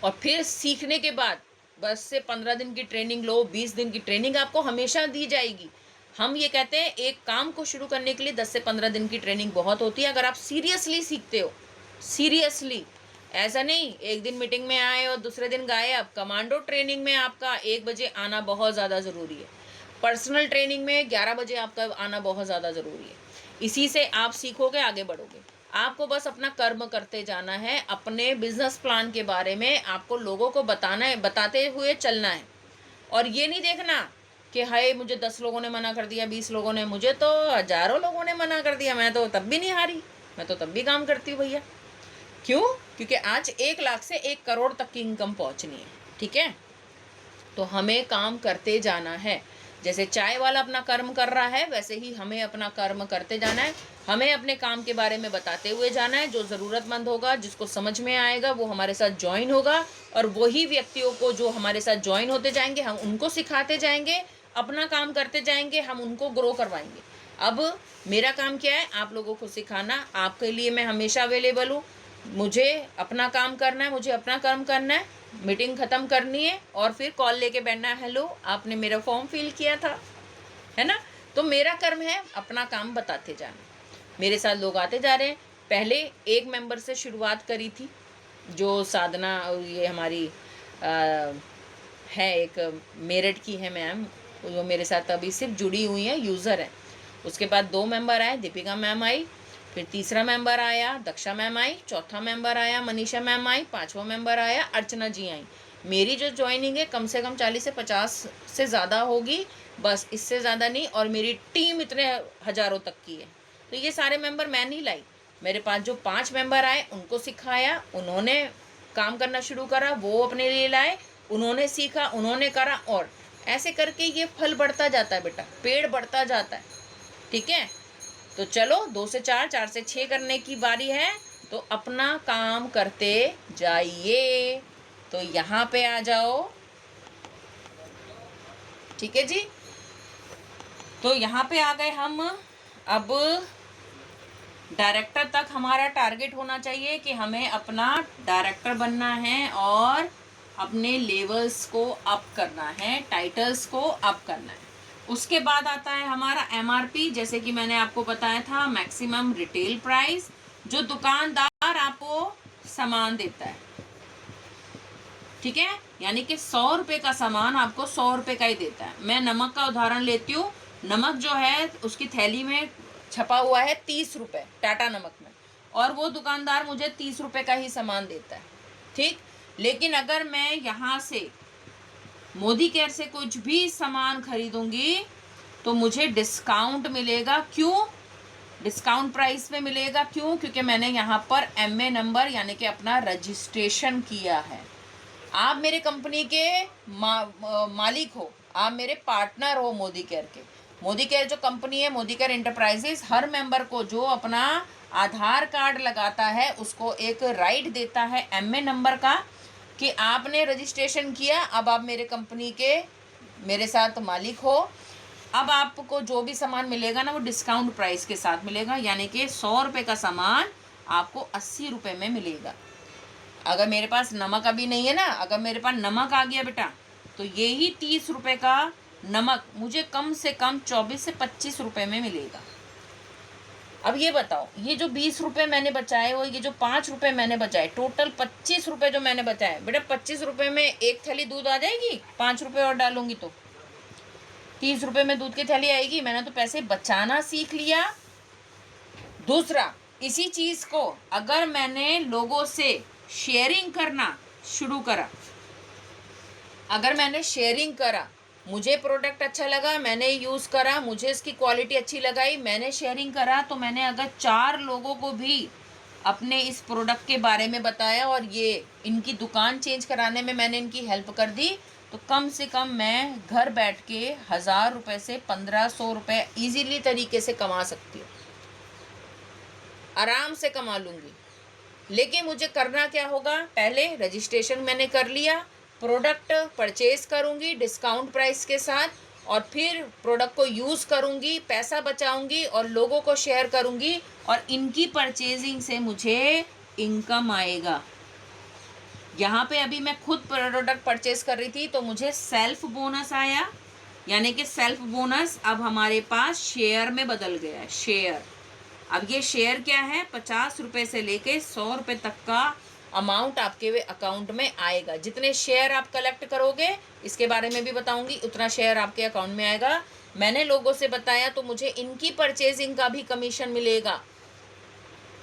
S1: और फिर सीखने के बाद बस से 15 दिन की ट्रेनिंग लो, 20 दिन की ट्रेनिंग आपको हमेशा दी जाएगी। हम ये कहते हैं एक काम को शुरू करने के लिए 10 से 15 दिन की ट्रेनिंग बहुत होती है, अगर आप सीरियसली सीखते हो, सीरियसली। ऐसा नहीं एक दिन मीटिंग में आए और दूसरे दिन गायब। कमांडो ट्रेनिंग में आपका 1 बजे आना बहुत ज़्यादा ज़रूरी है, पर्सनल ट्रेनिंग में 11 बजे आपका आना बहुत ज़्यादा ज़रूरी है। इसी से आप सीखोगे, आगे बढ़ोगे। आपको बस अपना कर्म करते जाना है, अपने बिजनेस प्लान के बारे में आपको लोगों को बताना है, बताते हुए चलना है। और ये नहीं देखना कि हाय मुझे 10 लोगों ने मना कर दिया, 20 लोगों ने, मुझे तो हज़ारों लोगों ने मना कर दिया, मैं तो तब भी नहीं हारी, मैं तो तब भी काम करती हूँ भैया। क्यों? क्योंकि आज 1 लाख से 1 करोड़ तक की इनकम पहुंचनी है, ठीक है? तो हमें काम करते जाना है। जैसे चाय वाला अपना कर्म कर रहा है, वैसे ही हमें अपना कर्म करते जाना है। हमें अपने काम के बारे में बताते हुए जाना है। जो ज़रूरतमंद होगा, जिसको समझ में आएगा, वो हमारे साथ ज्वाइन होगा, और वही व्यक्तियों को जो हमारे साथ ज्वाइन होते जाएंगे, हम उनको सिखाते जाएंगे, अपना काम करते जाएंगे, हम उनको ग्रो करवाएंगे। अब मेरा काम क्या है? आप लोगों को सिखाना। आपके लिए मैं हमेशा अवेलेबल हूँ। मुझे अपना काम करना है, मुझे अपना काम करना है, मीटिंग ख़त्म करनी है और फिर कॉल लेके बैठना है। हेलो, आपने मेरा फॉर्म फिल किया था, है ना? तो मेरा कर्म है अपना काम बताते जाना। मेरे साथ लोग आते जा रहे हैं। पहले एक मेंबर से शुरुआत करी थी, जो साधना, ये हमारी है, एक मेरठ की है मैम, जो मेरे साथ अभी सिर्फ जुड़ी हुई है, यूज़र है। उसके बाद 2 मेंबर आए, दीपिका मैम आई, फिर तीसरा मेंबर आया दक्षा मैम आई, चौथा मेंबर आया मनीषा मैम आई, 5वां मेंबर आया अर्चना जी आई। मेरी जो ज्वाइनिंग है कम से कम 40 से 50 से ज़्यादा होगी, बस इससे ज़्यादा नहीं। और मेरी टीम इतने हज़ारों तक की है। तो ये सारे मेंबर मैं नहीं लाई। मेरे पास जो 5 मेंबर आए उनको सिखाया, उन्होंने काम करना शुरू करा, वो अपने लिए लाए, उन्होंने सीखा, उन्होंने करा, और ऐसे करके ये फल बढ़ता जाता है बेटा, पेड़ बढ़ता जाता है, ठीक है? तो चलो 2 से 4, 4 से 6 करने की बारी है। तो अपना काम करते जाइए। तो यहाँ पे आ जाओ, ठीक है जी? तो यहाँ पे आ गए हम। अब डायरेक्टर तक हमारा टारगेट होना चाहिए कि हमें अपना डायरेक्टर बनना है और अपने लेवल्स को अप करना है, टाइटल्स को अप करना है। उसके बाद आता है हमारा MRP, जैसे कि मैंने आपको बताया था, मैक्सिमम रिटेल प्राइस, जो दुकानदार आपको सामान देता है, ठीक है? यानी कि 100 रुपये का सामान आपको 100 रुपये का ही देता है। मैं नमक का उदाहरण लेती हूँ। नमक जो है उसकी थैली में छपा हुआ है 30 रुपये, टाटा नमक में, और वो दुकानदार मुझे 30 रुपये का ही सामान देता है, ठीक? लेकिन अगर मैं यहाँ से मोदी केयर से कुछ भी सामान खरीदूंगी तो मुझे डिस्काउंट मिलेगा। क्यों डिस्काउंट प्राइस में मिलेगा? क्यों? क्योंकि मैंने यहाँ पर MA नंबर यानी कि अपना रजिस्ट्रेशन किया है। आप मेरे कंपनी के मालिक हो, आप मेरे पार्टनर हो मोदी केयर के। मोदी केयर जो कंपनी है, मोदी केयर एंटरप्राइजेस, हर मेंबर को जो अपना आधार कार्ड लगाता है उसको एक राइट देता है MA नंबर का, कि आपने रजिस्ट्रेशन किया, अब आप मेरे कंपनी के मेरे साथ मालिक हो। अब आपको जो भी सामान मिलेगा ना, वो डिस्काउंट प्राइस के साथ मिलेगा, यानी कि 100 रुपये का सामान आपको 80 रुपये में मिलेगा। अगर मेरे पास नमक अभी नहीं है ना, अगर मेरे पास नमक आ गया बेटा, तो यही 30 रुपये का नमक मुझे कम से कम 24 से 25 रुपये में मिलेगा। अब ये बताओ, ये जो 20 रुपये मैंने बचाए और ये जो 5 रुपये मैंने बचाए, टोटल 25 रुपये जो मैंने बचाए बेटा, 25 रुपये में एक थैली दूध आ जाएगी? 5 रुपये और डालूंगी तो 30 रुपये में दूध की थैली आएगी। मैंने तो पैसे बचाना सीख लिया। दूसरा, इसी चीज़ को अगर मैंने लोगों से शेयरिंग करना शुरू करा, अगर मैंने शेयरिंग करा, मुझे प्रोडक्ट अच्छा लगा, मैंने यूज़ करा, मुझे इसकी क्वालिटी अच्छी लगाई, मैंने शेयरिंग करा, तो मैंने अगर 4 लोगों को भी अपने इस प्रोडक्ट के बारे में बताया और ये इनकी दुकान चेंज कराने में मैंने इनकी हेल्प कर दी, तो कम से कम मैं घर बैठ के 1000 रुपये से 1500 रुपये ईजीली तरीके से कमा सकती हूँ, आराम से कमा लूँगी। लेकिन मुझे करना क्या होगा? पहले रजिस्ट्रेशन मैंने कर लिया, प्रोडक्ट परचेज करूँगी डिस्काउंट प्राइस के साथ, और फिर प्रोडक्ट को यूज़ करूँगी, पैसा बचाऊँगी और लोगों को शेयर करूँगी, और इनकी परचेजिंग से मुझे इनकम आएगा। यहाँ पे अभी मैं खुद प्रोडक्ट परचेज कर रही थी तो मुझे सेल्फ बोनस आया, यानी कि सेल्फ बोनस अब हमारे पास शेयर में बदल गया है। शेयर, अब ये शेयर क्या है? 50 रुपये से लेके 100 रुपये तक का अमाउंट आपके अकाउंट में आएगा। जितने शेयर आप कलेक्ट करोगे, इसके बारे में भी बताऊंगी, उतना शेयर आपके अकाउंट में आएगा। मैंने लोगों से बताया तो मुझे इनकी परचेजिंग का भी कमीशन मिलेगा।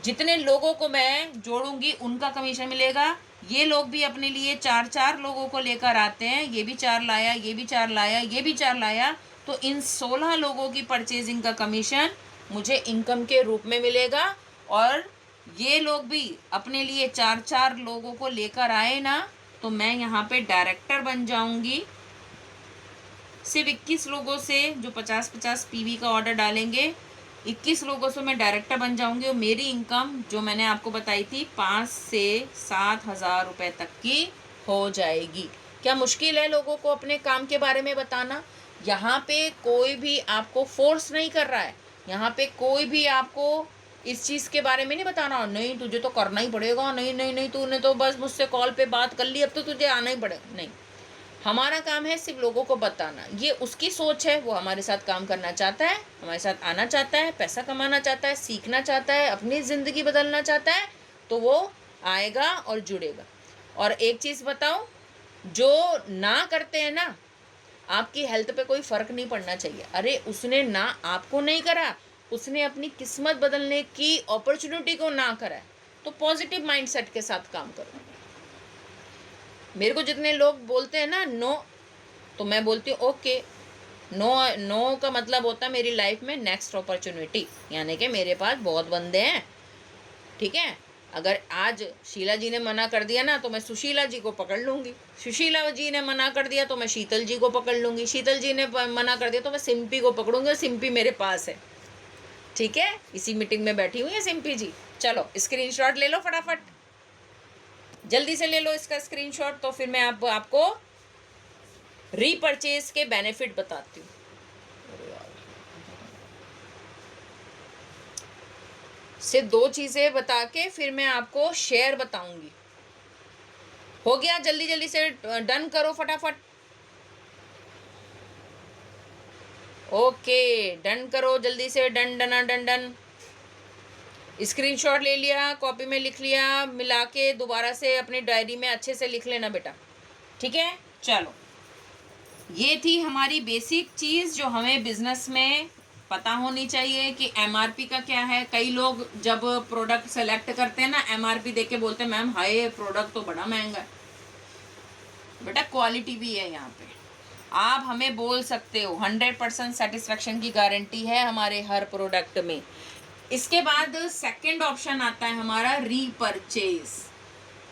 S1: जितने लोगों को मैं जोड़ूंगी उनका कमीशन मिलेगा। ये लोग भी अपने लिए 4-4 लोगों को लेकर आते हैं, ये भी 4 लाया, ये भी 4 लाया, ये भी 4 लाया, तो इन 16 लोगों की परचेजिंग का कमीशन मुझे इनकम के रूप में मिलेगा। और ये लोग भी अपने लिए 4-4 लोगों को लेकर आए ना, तो मैं यहाँ पे डायरेक्टर बन जाऊंगी। सिर्फ 21 लोगों से जो 50-50 पीवी का ऑर्डर डालेंगे, 21 लोगों से मैं डायरेक्टर बन जाऊंगी और मेरी इनकम जो मैंने आपको बताई थी 5 से 7 हज़ार रुपये तक की हो जाएगी। क्या मुश्किल है लोगों को अपने काम के बारे में बताना? यहाँ पे कोई भी आपको फोर्स नहीं कर रहा है, यहाँ पे कोई भी आपको इस चीज़ के बारे में नहीं बताना, नहीं तुझे तो करना ही पड़ेगा, नहीं नहीं नहीं तूने तो बस मुझसे कॉल पे बात कर ली, अब तो तुझे आना ही पड़ेगा। नहीं, हमारा काम है सिर्फ लोगों को बताना। ये उसकी सोच है, वो हमारे साथ काम करना चाहता है, हमारे साथ आना चाहता है, पैसा कमाना चाहता है, सीखना चाहता है, अपनी ज़िंदगी बदलना चाहता है, तो वो आएगा और जुड़ेगा। और एक चीज़ बताओ, जो ना करते हैं ना, आपकी हेल्थ पे कोई फ़र्क नहीं पड़ना चाहिए। अरे उसने ना आपको नहीं करा, उसने अपनी किस्मत बदलने की अपॉर्चुनिटी को ना करा है, तो पॉजिटिव माइंडसेट के साथ काम करो। मेरे को जितने लोग बोलते हैं ना नो, तो मैं बोलती हूँ ओके। नो नो का मतलब होता है मेरी लाइफ में नेक्स्ट अपॉर्चुनिटी, यानी कि मेरे पास बहुत बंदे हैं, ठीक है। अगर आज शीला जी ने मना कर दिया ना, तो मैं सुशीला जी को पकड़ लूँगी, सुशीला जी ने मना कर दिया तो मैं शीतल जी को पकड़ लूँगी, शीतल जी ने मना कर दिया तो मैं सिंपी को पकड़ूँगी, और सिंपी मेरे पास है, ठीक है। इसी मीटिंग में बैठी हुई है सिंपी जी। चलो स्क्रीनशॉट ले लो फटाफट, जल्दी से ले लो इसका स्क्रीनशॉट, तो फिर मैं आपको रीपरचेज के बेनिफिट बताती हूँ। सिर्फ 2 चीज़ें बता के फिर मैं आपको शेयर बताऊंगी। हो गया? जल्दी जल्दी से डन करो फटाफट। ओके, डन करो जल्दी से, done done done done. Screenshot ले लिया, कॉपी में लिख लिया, मिला के दोबारा से अपनी डायरी में अच्छे से लिख लेना बेटा, ठीक है। चलो, ये थी हमारी बेसिक चीज़ जो हमें बिजनेस में पता होनी चाहिए कि एमआरपी का क्या है। कई लोग जब प्रोडक्ट सेलेक्ट करते हैं ना, एमआरपी देख के बोलते हैं मैम हाय प्रोडक्ट तो बड़ा महंगा है। बेटा क्वालिटी भी है यहाँ पे, आप हमें बोल सकते हो, 100% सेटिस्फेक्शन की गारंटी है हमारे हर प्रोडक्ट में। इसके बाद सेकंड ऑप्शन आता है हमारा रीपरचेज।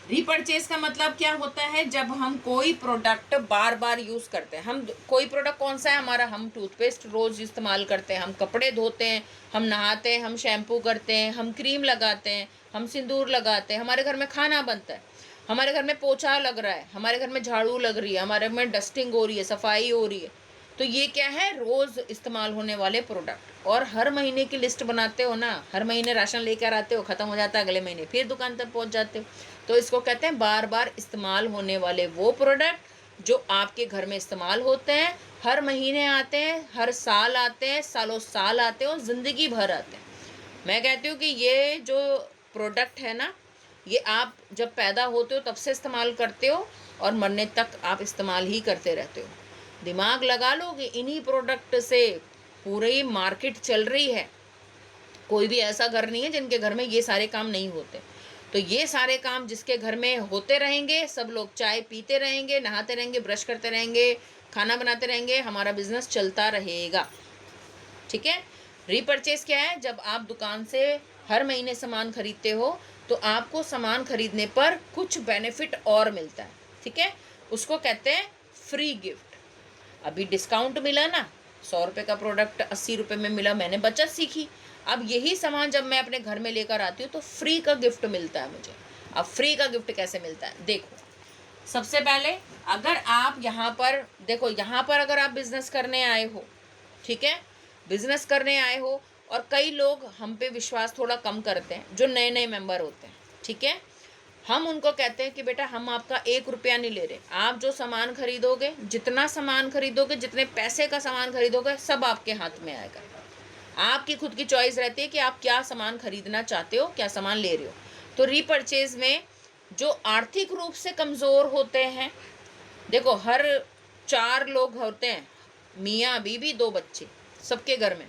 S1: रीपरचेज का मतलब क्या होता है? जब हम कोई प्रोडक्ट बार बार यूज़ करते हैं। हम कोई प्रोडक्ट कौन सा है हमारा? हम टूथपेस्ट रोज़ इस्तेमाल करते हैं, हम कपड़े धोते हैं, हम नहाते हैं, हम शैम्पू करते हैं, हम क्रीम लगाते हैं, हम सिंदूर लगाते हैं, हमारे घर में खाना बनता है, हमारे घर में पोछा लग रहा है, हमारे घर में झाड़ू लग रही है, हमारे घर में डस्टिंग हो रही है, सफाई हो रही है। तो ये क्या है? रोज़ इस्तेमाल होने वाले प्रोडक्ट। और हर महीने की लिस्ट बनाते हो ना, हर महीने राशन लेकर आते हो, ख़त्म हो जाता है, अगले महीने फिर दुकान तक पहुंच जाते हो। तो इसको कहते हैं बार बार इस्तेमाल होने वाले वो प्रोडक्ट जो आपके घर में इस्तेमाल होते हैं, हर महीने आते हैं, हर साल आते हैं, सालों साल आते हैं और ज़िंदगी भर आते हैं। मैं कहती हूँ कि ये जो प्रोडक्ट है ना, ये आप जब पैदा होते हो तब से इस्तेमाल करते हो और मरने तक आप इस्तेमाल ही करते रहते हो। दिमाग लगा लो कि इन्हीं प्रोडक्ट से पूरी मार्केट चल रही है। कोई भी ऐसा घर नहीं है जिनके घर में ये सारे काम नहीं होते। तो ये सारे काम जिसके घर में होते रहेंगे, सब लोग चाय पीते रहेंगे, नहाते रहेंगे, ब्रश करते रहेंगे, खाना बनाते रहेंगे, हमारा बिजनेस चलता रहेगा, ठीक है। रीपरचेज क्या है? जब आप दुकान से हर महीने सामान खरीदते हो तो आपको सामान खरीदने पर कुछ बेनिफिट और मिलता है, ठीक है। उसको कहते हैं फ्री गिफ्ट। अभी डिस्काउंट मिला ना, 100 रुपये का प्रोडक्ट 80 रुपये में मिला, मैंने बचत सीखी। अब यही सामान जब मैं अपने घर में लेकर आती हूँ तो फ्री का गिफ्ट मिलता है मुझे। अब फ्री का गिफ्ट कैसे मिलता है? देखो, सबसे पहले अगर आप यहाँ पर देखो, यहाँ पर अगर आप बिजनेस करने आए हो, ठीक है, बिजनेस करने आए हो, और कई लोग हम पे विश्वास थोड़ा कम करते हैं, जो नए नए मेंबर होते हैं, ठीक है। हम उनको कहते हैं कि बेटा हम आपका 1 रुपया नहीं ले रहे, आप जो सामान खरीदोगे, जितना सामान खरीदोगे, जितने पैसे का सामान खरीदोगे, सब आपके हाथ में आएगा। आपकी खुद की चॉइस रहती है कि आप क्या सामान खरीदना चाहते हो, क्या सामान ले रहे हो। तो रीपरचेज में जो आर्थिक रूप से कमज़ोर होते हैं, देखो हर 4 लोग होते हैं, मियाँ बीवी 2 बच्चे, सबके घर में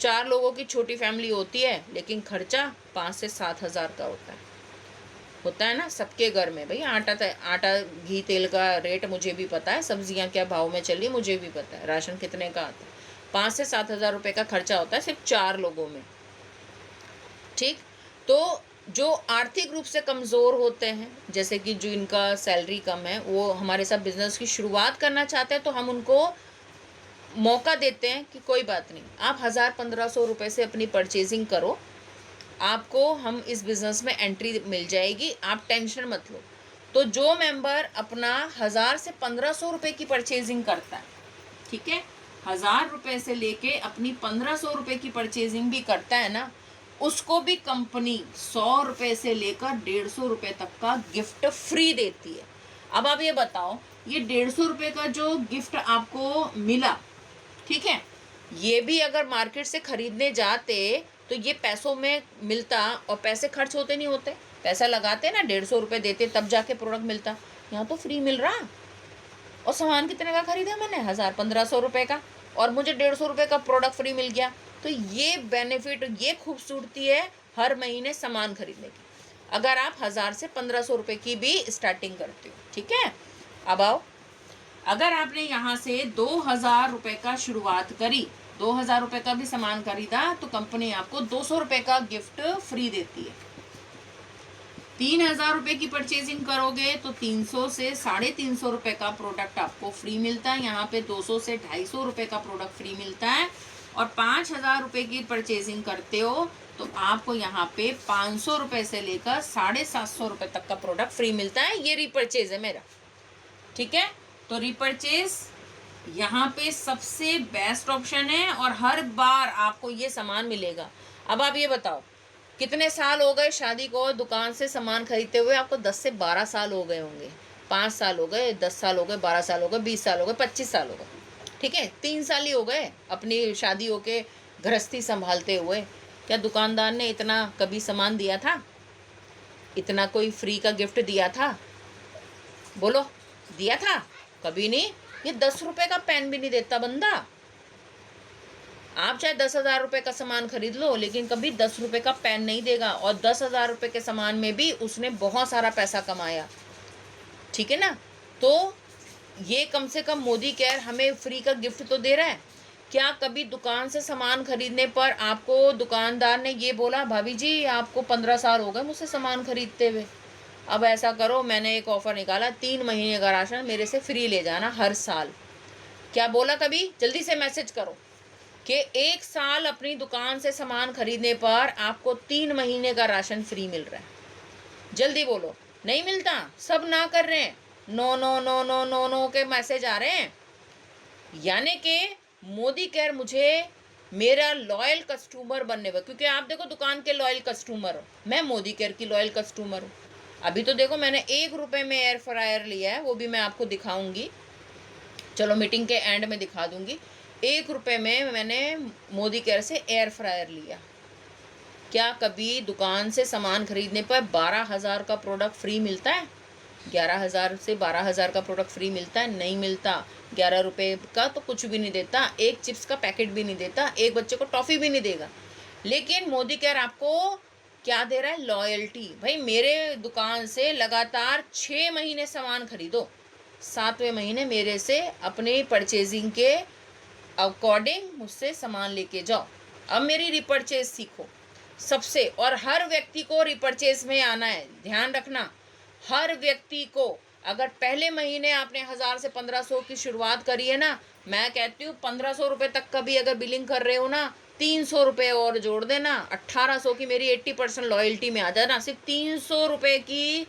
S1: 4 लोगों की छोटी फैमिली होती है, लेकिन खर्चा 5 से 7 हज़ार का होता है ना सबके घर में। भाई आटा घी तेल का रेट मुझे भी पता है, सब्जियां क्या भाव में चल रही मुझे भी पता है, राशन कितने का आता है। 5 से 7 हज़ार रुपये का खर्चा होता है सिर्फ 4 लोगों में, ठीक। तो जो आर्थिक रूप से कमज़ोर होते हैं, जैसे कि जो इनका सैलरी कम है, वो हमारे साथ बिजनेस की शुरुआत करना चाहते हैं, तो हम उनको मौका देते हैं कि कोई बात नहीं, आप 1000-1500 रुपये से अपनी परचेजिंग करो, आपको हम इस बिज़नेस में एंट्री मिल जाएगी, आप टेंशन मत लो। तो जो मेंबर अपना 1000 से 1500 रुपये की परचेजिंग करता है, ठीक है, 1000 रुपये से लेके अपनी 1500 रुपये की परचेजिंग भी करता है ना, उसको भी कंपनी 100 रुपये से लेकर 150 रुपये तक का गिफ्ट फ्री देती है। अब आप ये बताओ, ये 150 रुपये का जो गिफ्ट आपको मिला, ठीक है, ये भी अगर मार्केट से खरीदने जाते तो ये पैसों में मिलता, और पैसे खर्च होते नहीं होते, पैसा लगाते ना, 150 रुपये देते तब जाके प्रोडक्ट मिलता। यहाँ तो फ्री मिल रहा, और सामान कितने का खरीदा मैंने, 1000-1500 रुपये का, और मुझे 150 रुपये का प्रोडक्ट फ्री मिल गया। तो ये बेनिफिट, ये खूबसूरती है हर महीने सामान खरीदने की, अगर आप 1000 से 1500 रुपये की भी स्टार्टिंग करते हो, ठीक है। अब आओ, अगर आपने यहाँ से 2000 रुपये का शुरुआत करी, 2000 रुपये का भी सामान खरीदा, तो कंपनी आपको 200 रुपये का गिफ्ट फ्री देती है। 3000 रुपये की परचेजिंग करोगे तो 300 से 350 रुपये का प्रोडक्ट आपको फ्री मिलता है। यहाँ पे 200 से 250 रुपये का प्रोडक्ट फ्री मिलता है। और 5000 रुपये की परचेजिंग करते हो तो आपको यहाँ पे 500 रुपये से लेकर 750 रुपये तक का प्रोडक्ट फ्री मिलता है। ये रिपर्चेज है मेरा, ठीक है। तो रिपर्चेज यहाँ पे सबसे बेस्ट ऑप्शन है, और हर बार आपको ये सामान मिलेगा। अब आप ये बताओ, कितने साल हो गए शादी को दुकान से सामान खरीदते हुए? आपको 10 से 12 साल हो गए होंगे, 5 साल हो गए, 10 साल हो गए, 12 साल हो गए, 20 साल हो गए, 25 साल हो गए, ठीक है। 3 साल ही हो गए अपनी शादी होके गृहस्थी संभालते हुए। क्या दुकानदार ने इतना कभी सामान दिया था? इतना कोई फ्री का गिफ्ट दिया था? बोलो, दिया था? कभी नहीं। ये 10 रुपये का पेन भी नहीं देता बंदा। आप चाहे 10,000 रुपये का सामान खरीद लो, लेकिन कभी 10 रुपये का पेन नहीं देगा। और 10,000 रुपये के सामान में भी उसने बहुत सारा पैसा कमाया, ठीक है ना। तो ये कम से कम मोदी केयर हमें फ्री का गिफ्ट तो दे रहा है। क्या कभी दुकान से सामान खरीदने पर आपको दुकानदार ने ये बोला, भाभी जी आपको 15 साल हो गए मुझसे सामान खरीदते हुए, अब ऐसा करो, मैंने एक ऑफ़र निकाला, 3 महीने का राशन मेरे से फ्री ले जाना हर साल? क्या बोला कभी? जल्दी से मैसेज करो कि 1 साल अपनी दुकान से सामान खरीदने पर आपको 3 महीने का राशन फ्री मिल रहा है। जल्दी बोलो। नहीं मिलता, सब ना कर रहे हैं, no no no no no no के मैसेज आ रहे हैं। यानी कि मोदी केयर मुझे मेरा लॉयल कस्टमर बनने पर, क्योंकि आप देखो दुकान के लॉयल कस्टमर हो, मैं मोदी केयर की लॉयल कस्टमर हूँ। अभी तो देखो मैंने 1 रुपये में एयर फ्रायर लिया है, वो भी मैं आपको दिखाऊंगी, चलो मीटिंग के एंड में दिखा दूंगी। 1 रुपये में मैंने मोदी केयर से एयर फ्रायर लिया। क्या कभी दुकान से सामान खरीदने पर 12,000 का प्रोडक्ट फ्री मिलता है? 11,000 से 12,000 का प्रोडक्ट फ्री मिलता है? नहीं मिलता। 11 रुपये का तो कुछ भी नहीं देता, एक चिप्स का पैकेट भी नहीं देता, एक बच्चे को टॉफ़ी भी नहीं देगा। लेकिन मोदी केयर आपको क्या दे रहा है? लॉयल्टी। भाई मेरे दुकान से लगातार 6 महीने सामान खरीदो, 7वें महीने मेरे से अपने परचेजिंग के अकॉर्डिंग मुझसे सामान लेके जाओ। अब मेरी रिपर्चेज सीखो सबसे, और हर व्यक्ति को रिपर्चेज में आना है। ध्यान रखना, हर व्यक्ति को, अगर पहले महीने आपने 1000 से 1500 की शुरुआत करी है ना, मैं कहती हूँ 1500 रुपये तक का भी अगर बिलिंग कर रहे हो ना, 300 रुपये और जोड़ देना, 1800 की मेरी 80% लॉयल्टी में आ जाना। सिर्फ 300 रुपये की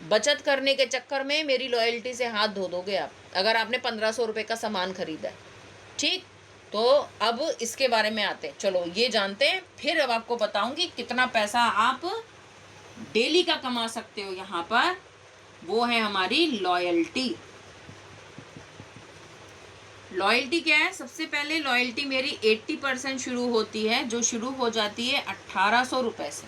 S1: बचत करने के चक्कर में मेरी लॉयल्टी से हाथ धो दोगे आप, अगर आपने 1500 रुपये का सामान खरीदा है, ठीक। तो अब इसके बारे में आते हैं, चलो ये जानते हैं, फिर अब आपको बताऊंगी कितना पैसा आप डेली का कमा सकते हो यहाँ पर। वो है हमारी लॉयल्टी। लॉयल्टी क्या है? सबसे पहले लॉयल्टी मेरी 80% शुरू होती है, जो शुरू हो जाती है 1800 रुपये से।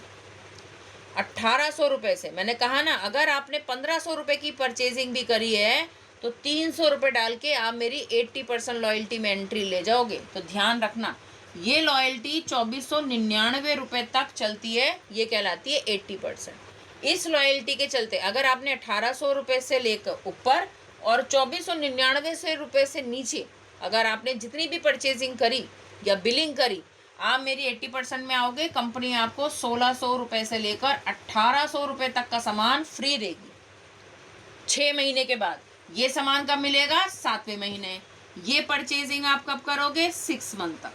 S1: 1800 रुपये से, मैंने कहा ना, अगर आपने 1500 रुपये की परचेजिंग भी करी है तो 300 रुपये डाल के आप मेरी 80% लॉयल्टी में एंट्री ले जाओगे। तो ध्यान रखना, ये लॉयल्टी 2499 रुपये तक चलती है, ये कहलाती है 80%। इस लॉयल्टी के चलते अगर आपने 1800 रुपये से लेकर ऊपर और 2499 रुपये से नीचे अगर आपने जितनी भी परचेजिंग करी या बिलिंग करी, आप मेरी 80% में आओगे, कंपनी आपको 1600 रुपये से लेकर 1800 रुपये तक का सामान फ्री देगी 6 महीने के बाद। ये सामान कब मिलेगा? 7वें महीने। ये परचेजिंग आप कब करोगे? 6 मंथ तक।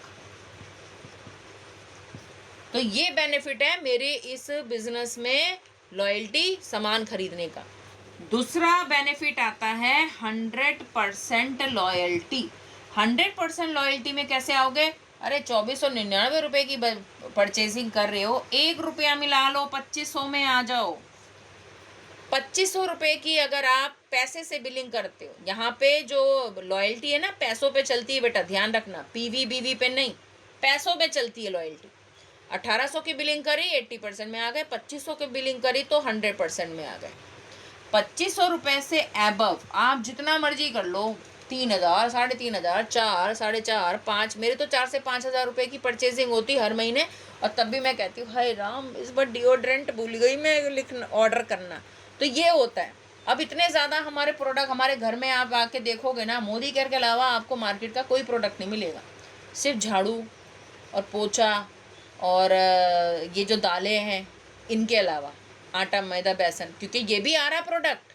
S1: तो ये बेनिफिट है मेरे इस बिजनेस में लॉयल्टी सामान खरीदने का। दूसरा बेनिफिट आता है 100% लॉयल्टी। 100% लॉयल्टी में कैसे आओगे? अरे 2499 रुपये की परचेजिंग कर रहे हो, 1 रुपया मिला लो, 2500 में आ जाओ। 2500 रुपये की अगर आप पैसे से बिलिंग करते हो, यहाँ पे जो लॉयल्टी है ना पैसों पे चलती है बेटा, ध्यान रखना, पीवी बीवी पे नहीं, पैसों पे चलती है लॉयल्टी। 1800 की बिलिंग करी 80% में आ गए, 2500 की बिलिंग करी तो 100% में आ गए। 2500 रुपये से एबव आप जितना मर्जी कर लो, 3000, 3500, 4, 4.5, 5, मेरे तो 4 से 5 हज़ार रुपये की परचेजिंग होती हर महीने। और तब भी मैं कहती हूँ हाय राम, इस बार डिओड्रेंट भूल गई मैं लिखना, ऑर्डर करना। तो ये होता है। अब इतने ज़्यादा हमारे प्रोडक्ट हमारे घर में आप आके देखोगे ना, मोदी केयर के अलावा आपको मार्केट का कोई प्रोडक्ट नहीं मिलेगा। सिर्फ झाड़ू और पोछा और ये जो दालें हैं इनके अलावा, आटा मैदा बेसन, क्योंकि ये भी आ रहा प्रोडक्ट,